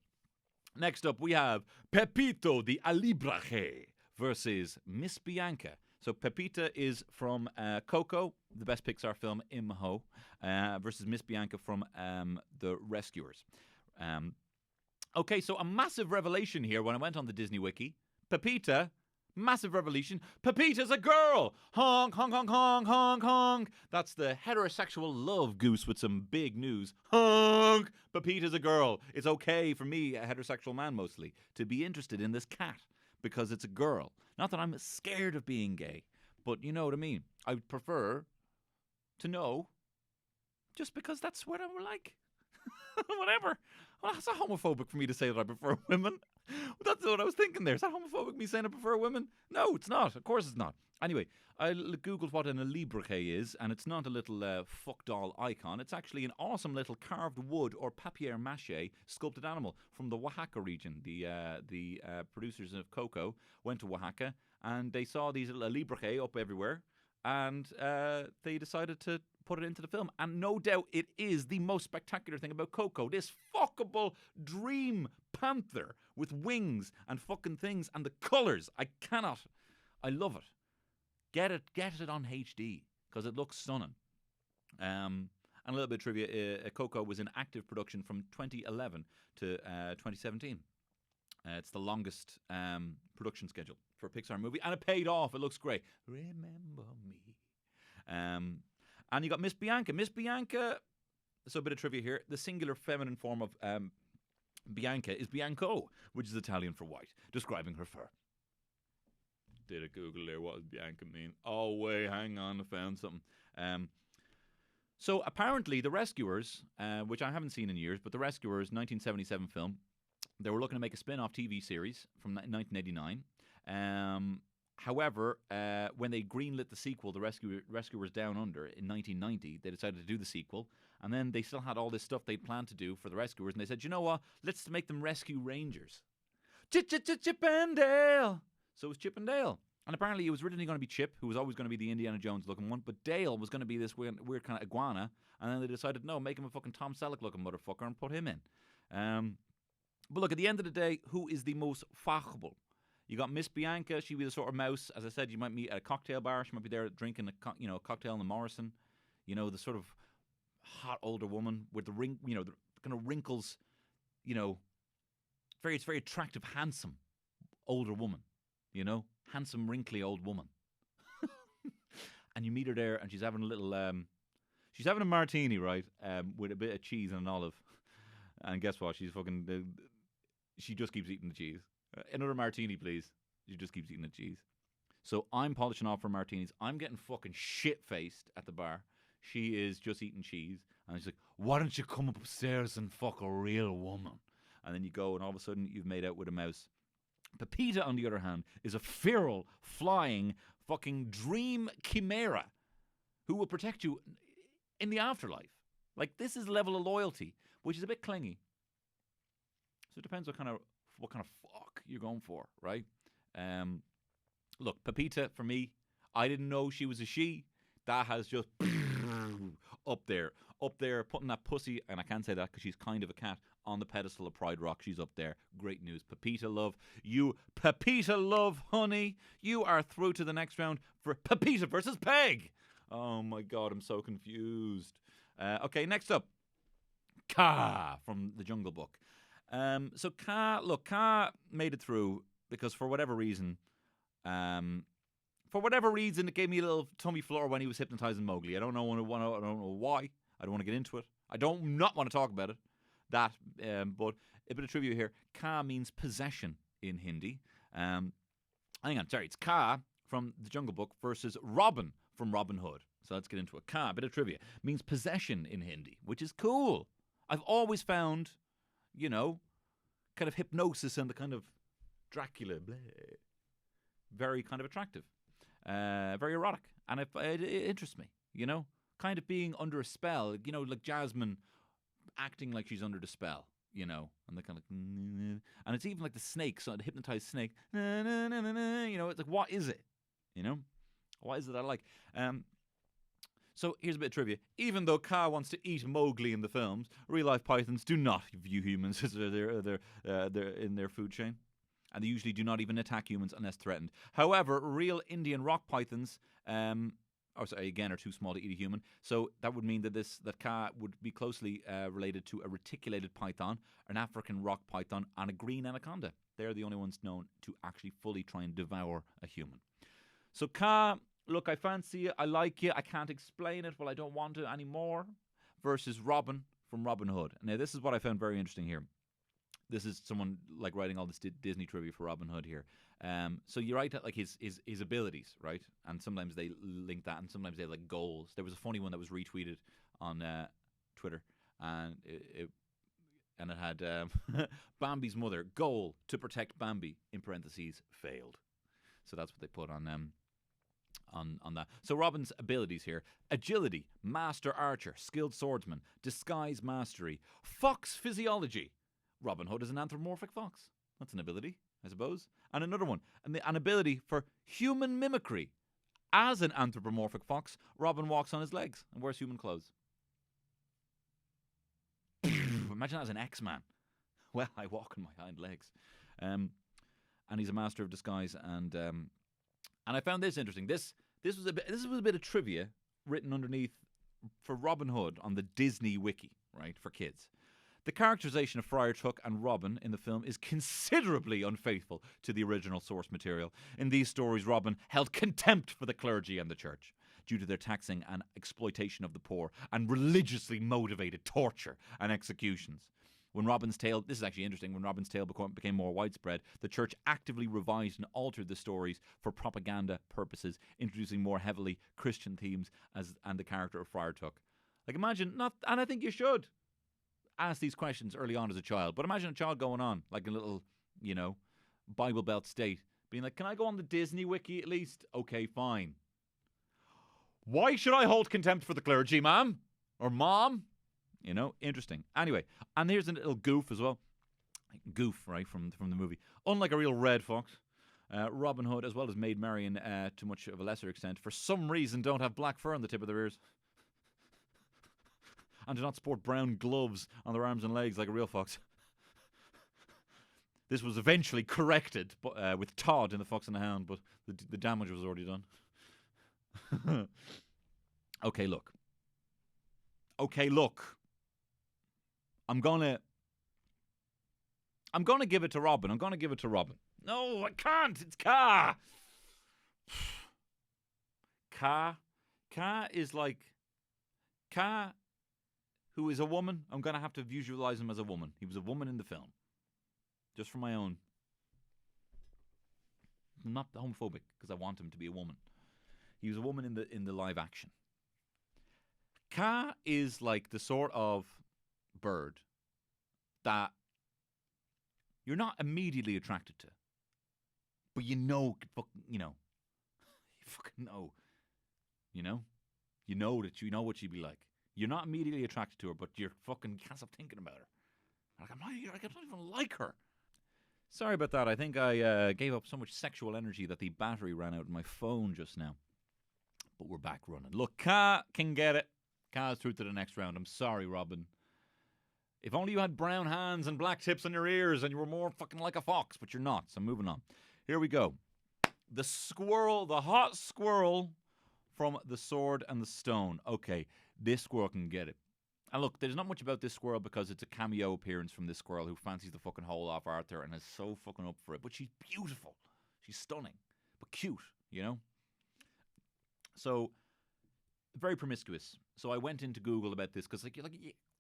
Next up, we have Pepito the Alibraje versus Miss Bianca. So Pepita is from Coco, the best Pixar film, Imho, versus Miss Bianca from The Rescuers. Okay, so a massive revelation here when I went on the Disney Wiki. Pepita, massive revelation. Pepita's a girl! Honk, honk, honk, honk, honk, honk. That's the heterosexual love goose with some big news. Honk! Pepita's a girl. It's okay for me, a heterosexual man mostly, to be interested in this cat because it's a girl. Not that I'm scared of being gay, but you know what I mean. I would prefer to know just because that's what I'm like. Whatever. Well, that's not homophobic for me to say that I prefer women. That's what I was thinking there. Is that homophobic, me saying I prefer women? No, it's not. Of course it's not. Anyway, I googled what an alibraje is, and it's not a little fuck doll icon. It's actually an awesome little carved wood or papier-mâché sculpted animal from the Oaxaca region. The producers of Coco went to Oaxaca, and they saw these little alibraje up everywhere, and they decided to put it into the film. And no doubt it is the most spectacular thing about Coco. This fuckable dream panther with wings and fucking things and the colours. I love it. Get it on HD because it looks stunning. And a little bit of trivia, Coco was in active production from 2011 to 2017. It's the longest production schedule for a Pixar movie, and it paid off. It looks great. Remember me. And you got Miss Bianca. Miss Bianca, so a bit of trivia here. The singular feminine form of Bianca is Bianco, which is Italian for white, describing her fur. Did a Google there. What does Bianca mean? Oh, wait, hang on. I found something. So apparently The Rescuers, which I haven't seen in years, but The Rescuers, 1977 film, they were looking to make a spin-off TV series from 1989. However, when they greenlit the sequel, The Rescuers Down Under, in 1990, they decided to do the sequel. And then they still had all this stuff they'd planned to do for The Rescuers. And they said, you know what? Let's make them Rescue Rangers. Chip and Dale. So it was Chip and Dale. And apparently it was originally going to be Chip, who was always going to be the Indiana Jones looking one. But Dale was going to be this weird kind of iguana. And then they decided, no, make him a fucking Tom Selleck looking motherfucker and put him in. But look, at the end of the day, who is the most fuckable? You got Miss Bianca. She was a sort of mouse. As I said, you might meet at a cocktail bar. She might be there drinking a cocktail in the Morrison. You know, the sort of hot older woman with the the kind of wrinkles. You know, it's very attractive, handsome older woman. You know, handsome, wrinkly old woman. And you meet her there, and she's having a little. She's having a martini, right? With a bit of cheese and an olive. And guess what? She just keeps eating the cheese. Another martini, please. She just keeps eating the cheese. So I'm polishing off her martinis. I'm getting fucking shit-faced at the bar. She is just eating cheese. And she's like, why don't you come upstairs and fuck a real woman? And then you go, and all of a sudden you've made out with a mouse. Pepita, on the other hand, is a feral, flying, fucking dream chimera who will protect you in the afterlife. Like, this is the level of loyalty, which is a bit clingy. So it depends what kind of fuck you're going for, right? Look, Pepita, for me, I didn't know she was a she. That has just up there, putting that pussy, and I can't say that because she's kind of a cat, on the pedestal of Pride Rock. She's up there. Great news. Pepita love. Pepita love, honey. You are through to the next round for Pepita versus Peg. Oh my God, I'm so confused. Okay, next up, Kaa from the Jungle Book. So Kaa made it through because for whatever reason, it gave me a little tummy flutter when he was hypnotizing Mowgli. I don't know why. I don't want to get into it. I don't not want to talk about it. But a bit of trivia here. Kaa means possession in Hindi. Hang on, sorry. It's Kaa from the Jungle Book versus Robin from Robin Hood. So let's get into it. Kaa, a bit of trivia, means possession in Hindi, which is cool. I've always found, kind of hypnosis and the kind of Dracula, very kind of attractive, very erotic, and it interests me. Kind of being under a spell. Like Jasmine acting like she's under the spell. And the kind of, and it's even like the snake, so the hypnotized snake. It's like, what is it? What is it I like? So here's a bit of trivia. Even though Kaa wants to eat Mowgli in the films, real-life pythons do not view humans as they're in their food chain. And they usually do not even attack humans unless threatened. However, real Indian rock pythons, are too small to eat a human. So that would mean that Kaa would be closely related to a reticulated python, an African rock python, and a green anaconda. They're the only ones known to actually fully try and devour a human. So Kaa, look, I fancy you, I like you, I can't explain it, well, I don't want to anymore, versus Robin from Robin Hood. Now, this is what I found very interesting here. This is someone like writing all this Disney trivia for Robin Hood here. So you write like his abilities, right? And sometimes they link that, and sometimes they have like goals. There was a funny one that was retweeted on Twitter, and it had Bambi's mother, goal to protect Bambi, in parentheses, failed. So that's what they put on that. So Robin's abilities here: agility, master archer, skilled swordsman, disguise mastery, fox physiology. Robin Hood is an anthropomorphic fox. That's an ability, I suppose. And another one, an ability for human mimicry. As an anthropomorphic fox, Robin walks on his legs and wears human clothes. Imagine that as an X-Man. Well, I walk on my hind legs. And he's a master of disguise. And I found this interesting. This was a bit of trivia written underneath for Robin Hood on the Disney Wiki, right, for kids. The characterization of Friar Tuck and Robin in the film is considerably unfaithful to the original source material. In these stories, Robin held contempt for the clergy and the church due to their taxing and exploitation of the poor and religiously motivated torture and executions. When Robin's Tale, this is actually interesting, when Robin's Tale became more widespread, the church actively revised and altered the stories for propaganda purposes, introducing more heavily Christian themes and the character of Friar Tuck. Like, imagine, and I think you should ask these questions early on as a child, but imagine a child going on, like a little, Bible Belt state, being like, can I go on the Disney Wiki at least? Okay, fine. Why should I hold contempt for the clergy, ma'am? Or mom? Interesting. Anyway, and here's a little goof as well. Goof, right, from the movie. Unlike a real red fox, Robin Hood, as well as Maid Marion, to much of a lesser extent, for some reason don't have black fur on the tip of their ears. And do not sport brown gloves on their arms and legs like a real fox. This was eventually corrected with Todd in The Fox and the Hound, but the damage was already done. Okay, look. I'm gonna give it to Robin. No, I can't. It's Kaa. Kaa is like Kaa, who is a woman. I'm going to have to visualize him as a woman. He was a woman in the film. Just for my own. I'm not homophobic because I want him to be a woman. He was a woman in the live action. Kaa is like the sort of bird that you're not immediately attracted to. But you fucking know. You know that you know what she'd be like. You're not immediately attracted to her, but you can't stop thinking about her. I don't even like her. Sorry about that. I think I gave up so much sexual energy that the battery ran out in my phone just now. But we're back running. Look, Kaa can get it. Kaa's through to the next round. I'm sorry, Robin. If only you had brown hands and black tips on your ears and you were more fucking like a fox, but you're not. So moving on. Here we go. The hot squirrel from The Sword and the Stone. Okay, this squirrel can get it. And look, there's not much about this squirrel because it's a cameo appearance from this squirrel who fancies the fucking whole off Arthur and is so fucking up for it. But she's beautiful. She's stunning. But cute, you know? So, very promiscuous. So I went into Google about this because, like,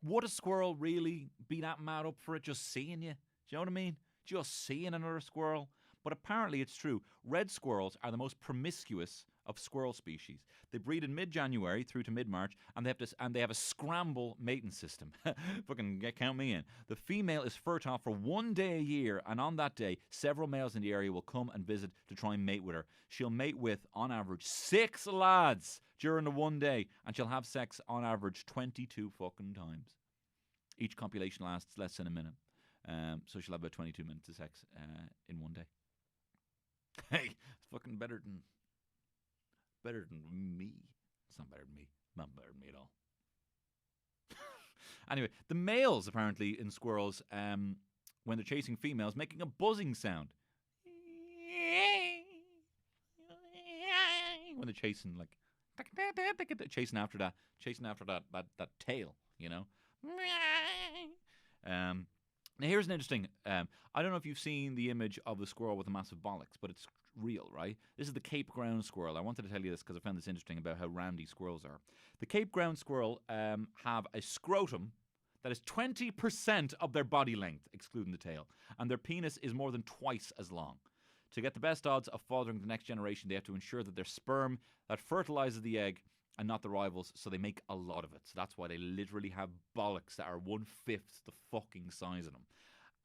would a squirrel really be that mad up for it just seeing you? Do you know what I mean? Just seeing another squirrel. But apparently it's true. Red squirrels are the most promiscuous of squirrel species. They breed in mid-January through to mid-March, and they have a scramble mating system. Fucking count me in. The female is fertile for 1 day a year, and on that day, several males in the area will come and visit to try and mate with her. She'll mate with, on average, 6 lads during the 1 day, and she'll have sex on average 22 fucking times. Each copulation lasts less than a minute. So she'll have about 22 minutes of sex in 1 day. Hey, it's fucking better than me. It's not better than me. Not better than me at all. Anyway, the males apparently in squirrels, when they're chasing females, making a buzzing sound. When they're chasing, like, chasing after that tail, you know. Now here's an interesting. I don't know if you've seen the image of the squirrel with the massive bollocks, but it's real, right? This is the Cape ground squirrel. I wanted to tell you this because I found this interesting about how randy squirrels are. The Cape ground squirrel have a scrotum that is 20% of their body length, excluding the tail, and their penis is more than twice as long. To get the best odds of fathering the next generation, they have to ensure that their sperm that fertilizes the egg and not the rivals, so they make a lot of it. So that's why they literally have bollocks that are 1/5 the fucking size of them.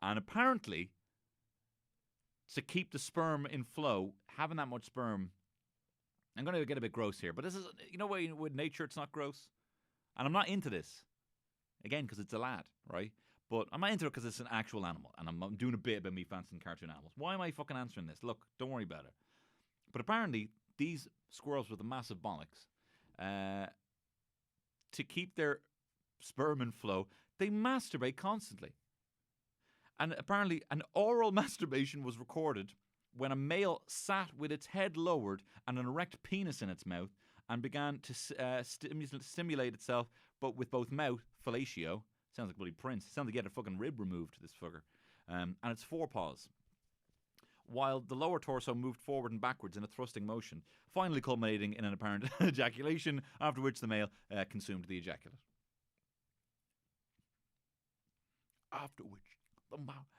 And apparently, to keep the sperm in flow, having that much sperm, I'm going to get a bit gross here, but this is, you know, with nature it's not gross. And I'm not into this, again, because it's a lad, right? But I'm not into it because it's an actual animal, and I'm doing a bit about me fancying cartoon animals. Why am I fucking answering this? Look, don't worry about it. But apparently, these squirrels with the massive bollocks, to keep their sperm in flow, they masturbate constantly. And apparently an oral masturbation was recorded when a male sat with its head lowered and an erect penis in its mouth and began to stimulate itself, but with both mouth, fellatio, sounds like bloody Prince, sounds like he had a fucking rib removed, this fucker, and its forepaws, while the lower torso moved forward and backwards in a thrusting motion, finally culminating in an apparent ejaculation, after which the male consumed the ejaculate. After which,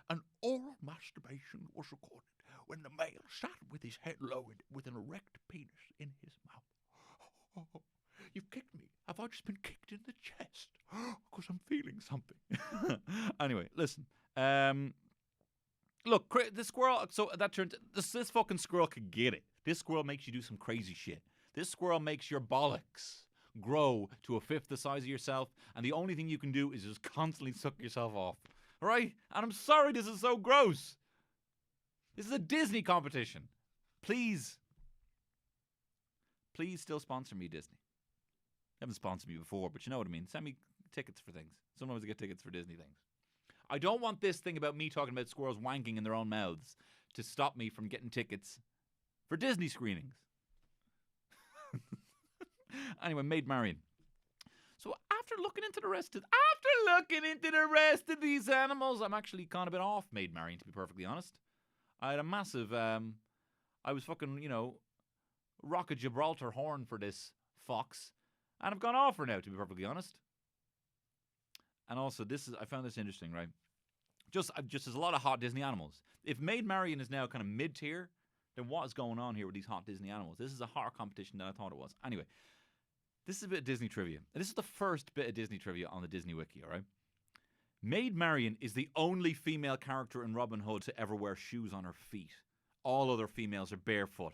an oral masturbation was recorded when the male sat with his head lowered with an erect penis in his mouth. Oh, you've kicked me. Have I just been kicked in the chest? Because I'm feeling something. Anyway, listen. Look, the squirrel, so that turned, this fucking squirrel could get it. This squirrel makes you do some crazy shit. This squirrel makes your bollocks grow to 1/5 the size of yourself, and the only thing you can do is just constantly suck yourself off. Right? And I'm sorry this is so gross. This is a Disney competition. Please still sponsor me, Disney. You haven't sponsored me before, but you know what I mean. Send me tickets for things. Sometimes I get tickets for Disney things. I don't want this thing about me talking about squirrels wanking in their own mouths to stop me from getting tickets for Disney screenings. Anyway, Maid Marion. So after looking into the rest of these animals, I'm actually kind of been off Maid Marion, to be perfectly honest. I had a massive, I was fucking, Rock of Gibraltar horn for this fox, and I've gone off her now, to be perfectly honest. And also, I found this interesting, right? Just there's a lot of hot Disney animals. If Maid Marion is now kind of mid-tier, then what is going on here with these hot Disney animals? This is a hotter competition than I thought it was. Anyway, this is a bit of Disney trivia. This is the first bit of Disney trivia on the Disney Wiki, all right? Maid Marion is the only female character in Robin Hood to ever wear shoes on her feet. All other females are barefoot.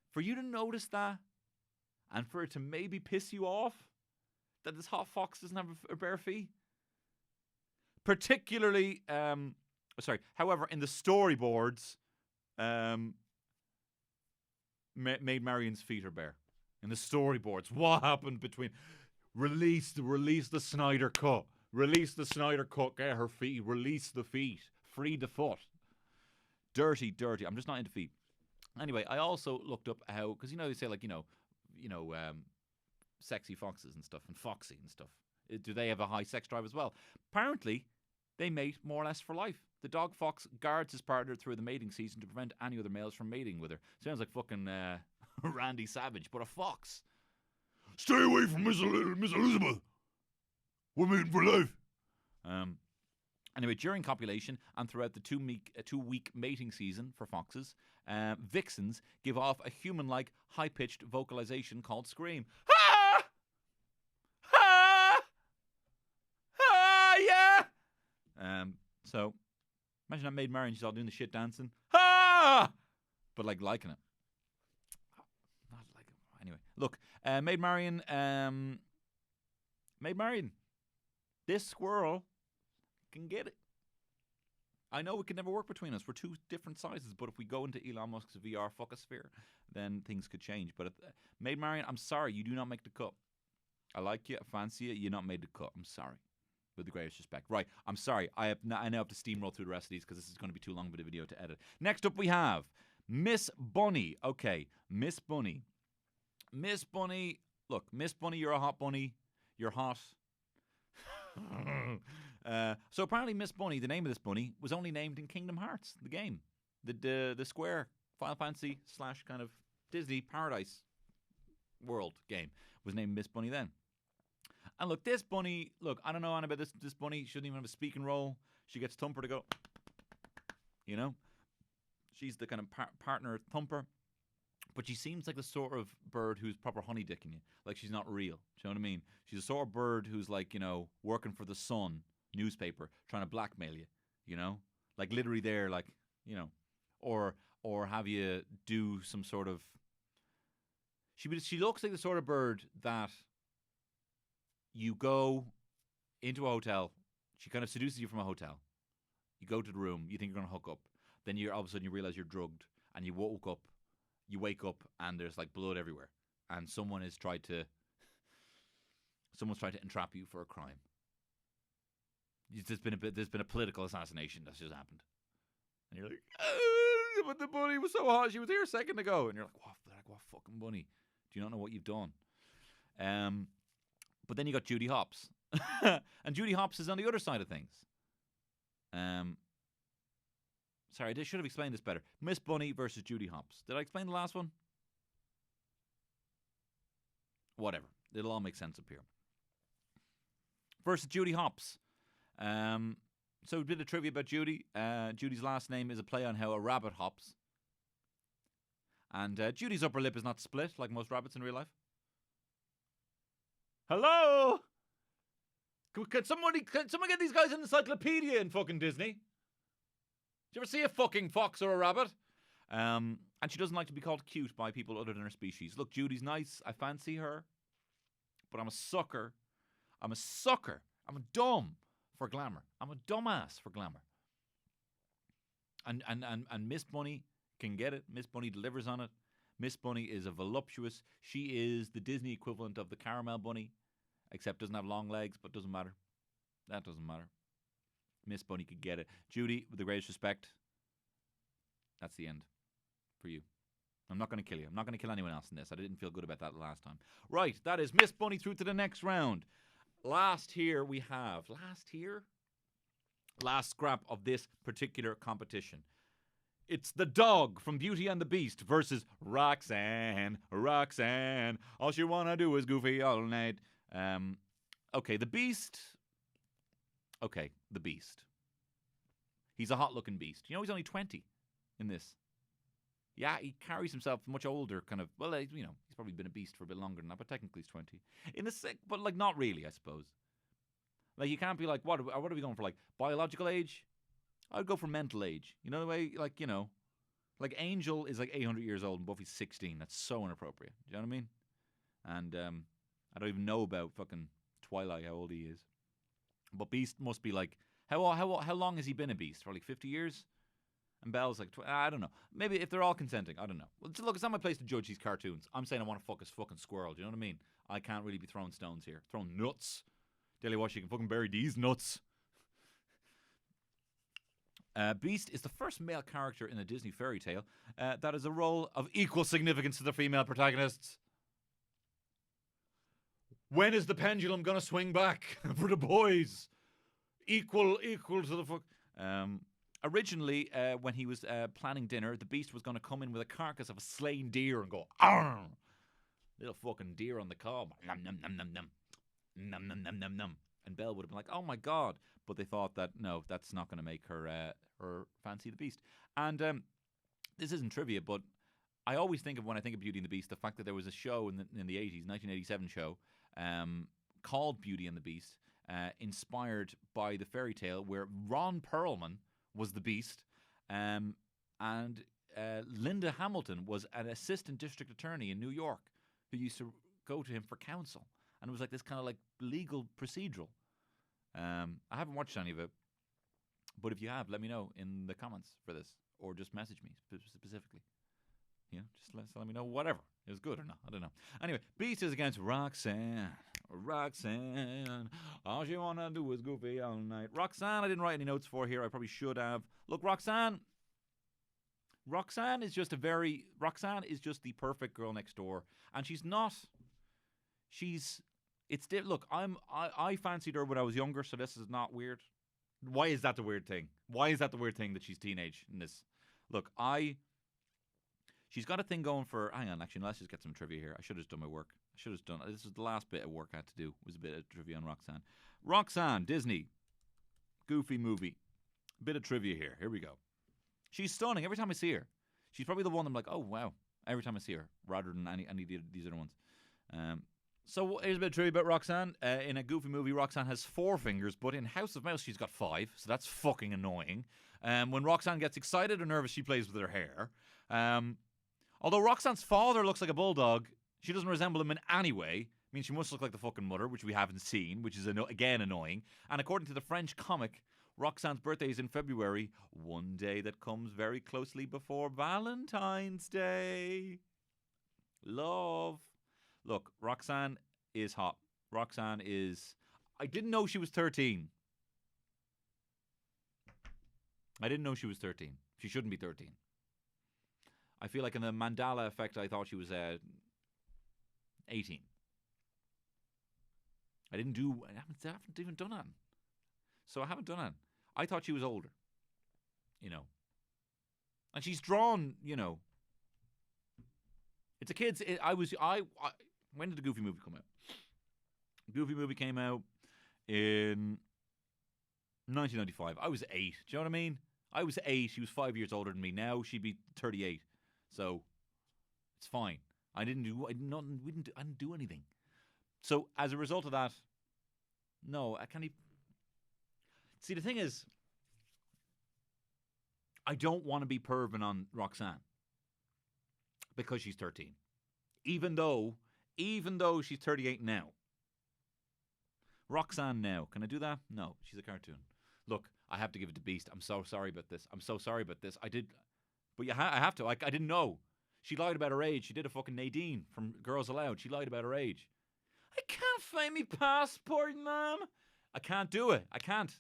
For you to notice that, and for it to maybe piss you off, that this hot fox doesn't have a bare feet. Particularly, however, in the storyboards, Maid Marion's feet are bare. In the storyboards, what happened between release the Snyder cut, get her feet, release the feet, free the foot. Dirty. I'm just not into feet. Anyway, I also looked up how, because they say like sexy foxes and stuff and foxy and stuff. Do they have a high sex drive as well? Apparently, they mate more or less for life. The dog fox guards his partner through the mating season to prevent any other males from mating with her. Sounds like fucking Randy Savage, but a fox. Stay away from Miss Elizabeth. We're mating for life. Anyway, during copulation and throughout the two-week mating season for foxes, vixens give off a human-like, high-pitched vocalization called scream. Ha! Ha! Ha! Yeah! So, imagine that Maid Marion, she's all doing the shit dancing. Ha! But, liking it. Not like it. Anyway, look, Maid Marion, this squirrel can get it. I know it can never work between us. We're two different sizes, but if we go into Elon Musk's VR fuckosphere, then things could change. But Maid Marion, I'm sorry, you do not make the cut. I like you, I fancy you, you're not made the cut. I'm sorry. With the greatest respect. Right, I'm sorry. I now have to steamroll through the rest of these because this is going to be too long of a video to edit. Next up we have Miss Bunny. Okay, Miss Bunny. Miss Bunny, look, Miss Bunny, you're a hot bunny. You're hot. So apparently Miss Bunny, the name of this bunny, was only named in Kingdom Hearts, the game. The Square Final Fantasy / kind of Disney Paradise World game was named Miss Bunny then. And look, this bunny, I don't know anything about this bunny. She doesn't even have a speaking role. She gets Thumper to go, She's the kind of partner Thumper. But she seems like the sort of bird who's proper honey dicking you. Like she's not real. Do you know what I mean? She's a sort of bird who's working for the Sun newspaper, trying to blackmail you, Like literally there, or have you do some sort of... She looks like the sort of bird that you go into a hotel, she kind of seduces you from a hotel. You go to the room, you think you're going to hook up. Then all of a sudden you realize you're drugged and you wake up and there's blood everywhere, and someone's tried to entrap you for a crime. There's been a political assassination that's just happened, and you're like, but the bunny was so hot. She was here a second ago, and you're like, what fucking bunny? Do you not know what you've done? But then you got Judy Hopps, and Judy Hopps is on the other side of things. Sorry, I should have explained this better. Miss Bunny versus Judy Hopps. Did I explain the last one? Whatever. It'll all make sense up here. Versus Judy Hopps. So a bit of trivia about Judy. Judy's last name is a play on how a rabbit hops. And Judy's upper lip is not split like most rabbits in real life. Hello? Can someone get these guys an encyclopedia in fucking Disney? Did you ever see a fucking fox or a rabbit? And she doesn't like to be called cute by people other than her species. Look, Judy's nice. I fancy her. But I'm a sucker. I'm dumb for glamour. I'm a dumbass for glamour. And Miss Bunny can get it. Miss Bunny delivers on it. Miss Bunny is a voluptuous. She is the Disney equivalent of the caramel bunny, except doesn't have long legs, but doesn't matter. That doesn't matter. Miss Bunny could get it. Judy, with the greatest respect, that's the end for you. I'm not going to kill you. I'm not going to kill anyone else in this. I didn't feel good about that last time. Right, that is Miss Bunny through to the next round. Last scrap of this particular competition. It's the dog from Beauty and the Beast versus Roxanne. All she wanna do is goofy all night. Okay, the Beast. He's a hot-looking beast. He's only 20 in this. Yeah, he carries himself much older, kind of. Well, he's probably been a beast for a bit longer than that, but technically he's 20. But not really, I suppose. You can't be like, what are we going for? Biological age? I'd go for mental age. You know the way, Angel is 800 years old and Buffy's 16. That's so inappropriate. Do you know what I mean? And I don't even know about fucking Twilight, how old he is. But Beast must be how long has he been a beast? For 50 years? And Belle's I don't know. Maybe if they're all consenting, I don't know. Well, look, it's not my place to judge these cartoons. I'm saying I want to fuck his fucking squirrel. Do you know what I mean? I can't really be throwing stones here. Throwing nuts. Tell you what, you can fucking bury these nuts. Beast is the first male character in a Disney fairy tale that is a role of equal significance to the female protagonists. When is the pendulum gonna swing back for the boys? Equal to the fuck. Originally, when he was planning dinner, the Beast was gonna come in with a carcass of a slain deer and go, "Arr! Little fucking deer on the cob. Nom nom nom nom nom. Nom nom nom nom nom." And Belle would have been like, "Oh my god!" But they thought that no, that's not going to make her fancy the Beast. And this isn't trivia, but I always think of when I think of Beauty and the Beast, the fact that there was a show in the 80s, 1987 show, called Beauty and the Beast, inspired by the fairy tale where Ron Perlman was the Beast, and Linda Hamilton was an assistant district attorney in New York who used to go to him for counsel. And it was like this kind of like legal procedural. I haven't watched any of it, but if you have, let me know in the comments for this, or just message me specifically. Just let me know whatever. It was good or not. I don't know. Anyway, Beast is against Roxanne. Roxanne, all she wanna do is goofy all night. Roxanne, I didn't write any notes for here. I probably should have. Look, Roxanne is just the perfect girl next door, and she's not. Look, I fancied her when I was younger, so this is not weird. Why is that the weird thing? Why is that the weird thing that she's teenage in this? Look, she's got a thing going for. Hang on, actually, let's just get some trivia here. I should have done my work. This is the last bit of work I had to do. Was a bit of trivia on Roxanne. Roxanne, Disney, Goofy movie. Bit of trivia here. Here we go. She's stunning every time I see her. She's probably the one I'm like, oh wow, every time I see her, rather than any of these other ones. So here's a bit of trivia about Roxanne. In a Goofy movie, Roxanne has 4 fingers, but in House of Mouse, she's got 5, so that's fucking annoying. When Roxanne gets excited or nervous, she plays with her hair. Although Roxanne's father looks like a bulldog, she doesn't resemble him in any way. I mean, she must look like the fucking mother, which we haven't seen, which is, again, annoying. And according to the French comic, Roxanne's birthday is in February, one day that comes very closely before Valentine's Day. Love. Look, Roxanne is hot. I didn't know she was 13. She shouldn't be 13. I feel like in the Mandela effect, I thought she was 18. I haven't even done it. So I haven't done it. I thought she was older. And she's drawn, It's a kid's. When did the Goofy movie come out? The Goofy movie came out in 1995. I was 8. Do you know what I mean? I was 8. She was 5 years older than me. Now she'd be 38. So it's fine. I didn't do anything. So as a result of that, no, I can't even. See, the thing is, I don't want to be perving on Roxanne because she's 13. Even though she's 38 now. Roxanne now. Can I do that? No, she's a cartoon. Look, I have to give it to Beast. I'm so sorry about this. I did. But I have to. I didn't know. She lied about her age. She did a fucking Nadine from Girls Aloud. She lied about her age. I can't find me passport, Mom. I can't do it. I can't.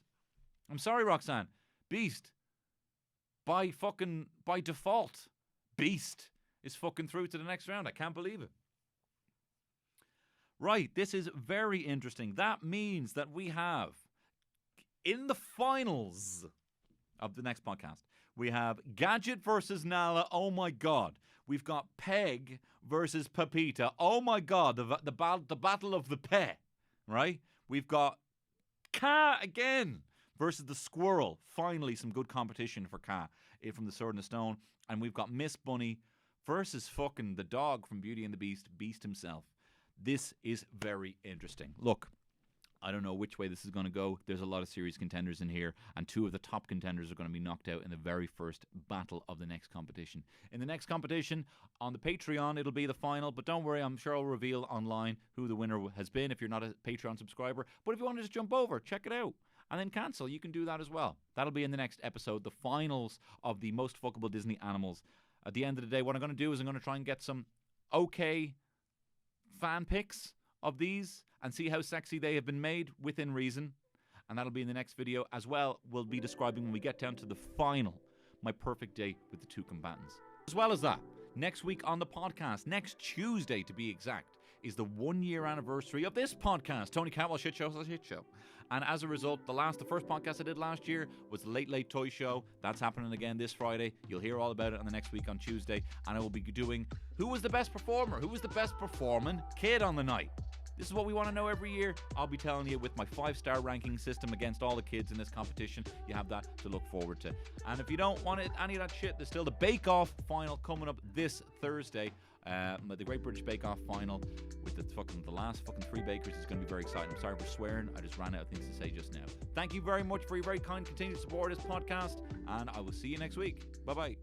I'm sorry, Roxanne. Beast. By default, Beast is fucking through to the next round. I can't believe it. Right, this is very interesting. That means that we have, in the finals of the next podcast, we have Gadget versus Nala. Oh my God. We've got Peg versus Pepita. Oh my God. The battle of the Pe. Right? We've got Ka again versus the Squirrel. Finally, some good competition for Ka from the Sword and the Stone. And we've got Miss Bunny versus fucking the dog from Beauty and the Beast, Beast himself. This is very interesting. Look, I don't know which way this is going to go. There's a lot of serious contenders in here, and 2 of the top contenders are going to be knocked out in the very first battle of the next competition. In the next competition, on the Patreon, it'll be the final, but don't worry, I'm sure I'll reveal online who the winner has been if you're not a Patreon subscriber. But if you want to just jump over, check it out, and then cancel, you can do that as well. That'll be in the next episode, the finals of the most fuckable Disney animals. At the end of the day, what I'm going to do is I'm going to try and get some okay fan pics of these and see how sexy they have been made within reason. and that'll be in the next video. As well, we'll be describing when we get down to the final, my perfect date with the two combatants. As well as that, next week on the podcast, next Tuesday to be exact, is the 1 year anniversary of this podcast, Tony Catwell Shit Show. And as a result, the first podcast I did last year was the Late Late Toy Show. That's happening again this Friday. You'll hear all about it on the next week on Tuesday. And I will be doing who was the best performer, who was the best performing kid on the night. This is what we want to know every year. I'll be telling you with my 5-star ranking system against all the kids in this competition. You have that to look forward to. And if you don't want any of that shit, there's still the Bake Off final coming up this Thursday. The Great British Bake Off final with the last 3 bakers is going to be very exciting. I'm sorry for swearing. I just ran out of things to say just now. Thank you very much for your very kind continued support of this podcast, and I will see you next week. Bye-bye.